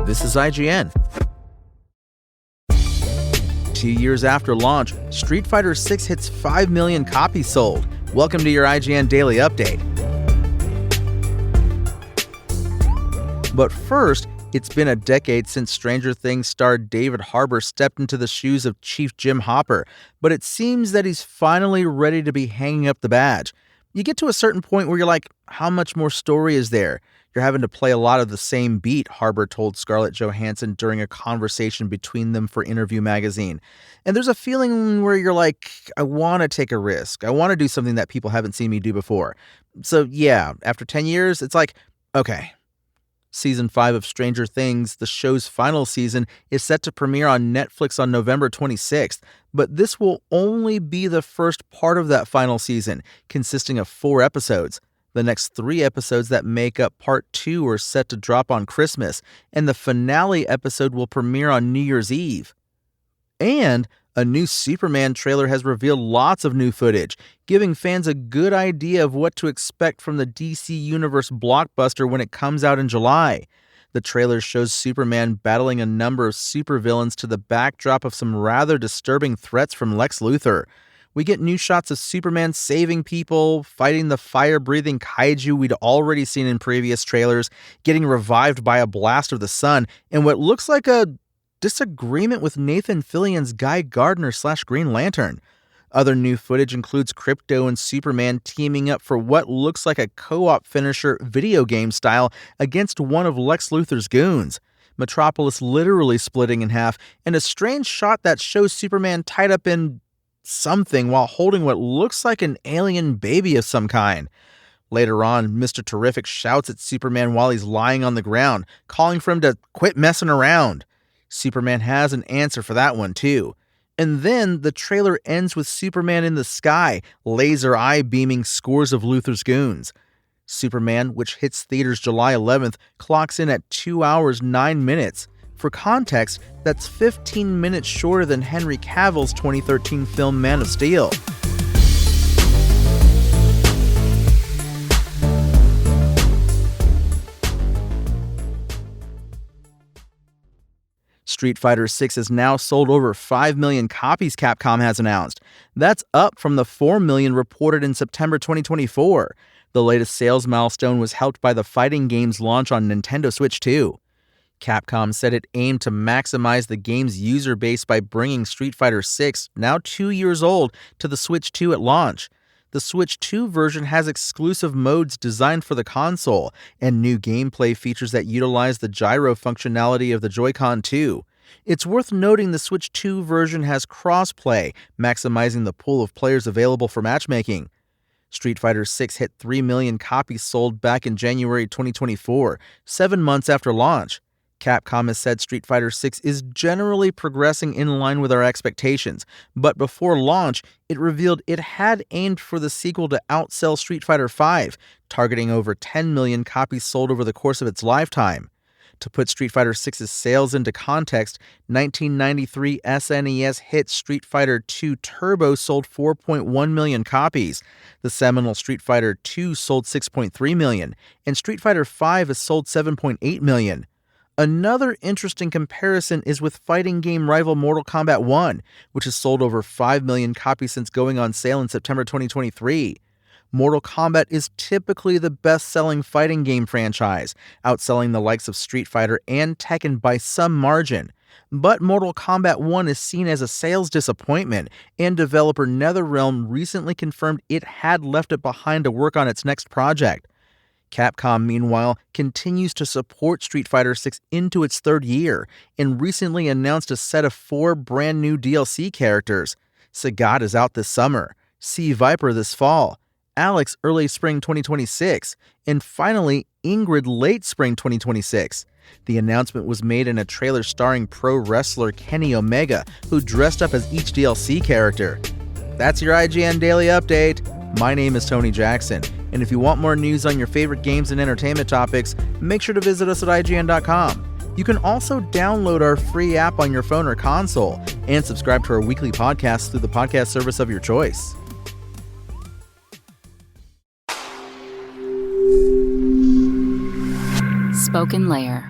This is IGN. 2 years after launch, Street Fighter 6 hits 5 million copies sold. Welcome to your IGN Daily Update. But first, it's been a decade since Stranger Things star David Harbour stepped into the shoes of Chief Jim Hopper, but it seems that he's finally ready to be hanging up the badge. You get to a certain point where you're like, how much more story is there? You're having to play a lot of the same beat, Harbour told Scarlett Johansson during a conversation between them for Interview magazine. And there's a feeling where you're like, I want to take a risk. I want to do something that people haven't seen me do before. So yeah, after 10 years, it's like, okay. Season 5 of Stranger Things, the show's final season, is set to premiere on Netflix on November 26th, but this will only be the first part of that final season, consisting of 4 episodes. The next 3 episodes that make up Part 2 are set to drop on Christmas, and the finale episode will premiere on New Year's Eve. And a new Superman trailer has revealed lots of new footage, giving fans a good idea of what to expect from the DC Universe blockbuster when it comes out in July. The trailer shows Superman battling a number of supervillains to the backdrop of some rather disturbing threats from Lex Luthor. We get new shots of Superman saving people, fighting the fire-breathing kaiju we'd already seen in previous trailers, getting revived by a blast of the sun, and what looks like a disagreement with Nathan Fillion's Guy Gardner / Green Lantern. Other new footage includes Krypto and Superman teaming up for what looks like a co-op finisher video game style against one of Lex Luthor's goons. Metropolis literally splitting in half, and a strange shot that shows Superman tied up in something while holding what looks like an alien baby of some kind. Later on, Mr. Terrific shouts at Superman while he's lying on the ground, calling for him to quit messing around. Superman has an answer for that one too. And then the trailer ends with Superman in the sky, laser eye beaming scores of Luthor's goons. Superman, which hits theaters July 11th, clocks in at 2 hours 9 minutes. For context, that's 15 minutes shorter than Henry Cavill's 2013 film Man of Steel. Street Fighter 6 has now sold over 5 million copies, Capcom has announced. That's up from the 4 million reported in September 2024. The latest sales milestone was helped by the fighting game's launch on Nintendo Switch 2. Capcom said it aimed to maximize the game's user base by bringing Street Fighter 6, now 2 years old, to the Switch 2 at launch. The Switch 2 version has exclusive modes designed for the console, and new gameplay features that utilize the gyro functionality of the Joy-Con 2. It's worth noting the Switch 2 version has cross-play, maximizing the pool of players available for matchmaking. Street Fighter 6 hit 3 million copies sold back in January 2024, 7 months after launch. Capcom has said Street Fighter 6 is generally progressing in line with our expectations, but before launch, it revealed it had aimed for the sequel to outsell Street Fighter V, targeting over 10 million copies sold over the course of its lifetime. To put Street Fighter 6's sales into context, 1993 SNES hit Street Fighter II Turbo sold 4.1 million copies. The seminal Street Fighter II sold 6.3 million, and Street Fighter V has sold 7.8 million. Another interesting comparison is with fighting game rival Mortal Kombat 1, which has sold over 5 million copies since going on sale in September 2023. Mortal Kombat is typically the best-selling fighting game franchise, outselling the likes of Street Fighter and Tekken by some margin. But Mortal Kombat 1 is seen as a sales disappointment, and developer NetherRealm recently confirmed it had left it behind to work on its next project. Capcom, meanwhile, continues to support Street Fighter 6 into its 3rd year, and recently announced a set of 4 brand new DLC characters. Sagat is out this summer, Sea Viper this fall, Alex early spring 2026, and finally Ingrid late spring 2026. The announcement was made in a trailer starring pro wrestler Kenny Omega, who dressed up as each DLC character. That's your IGN Daily Update. My name is Tony Jackson, and if you want more news on your favorite games and entertainment topics, make sure to visit us at IGN.com. You can also download our free app on your phone or console, and subscribe to our weekly podcast through the podcast service of your choice. SpokenLayer.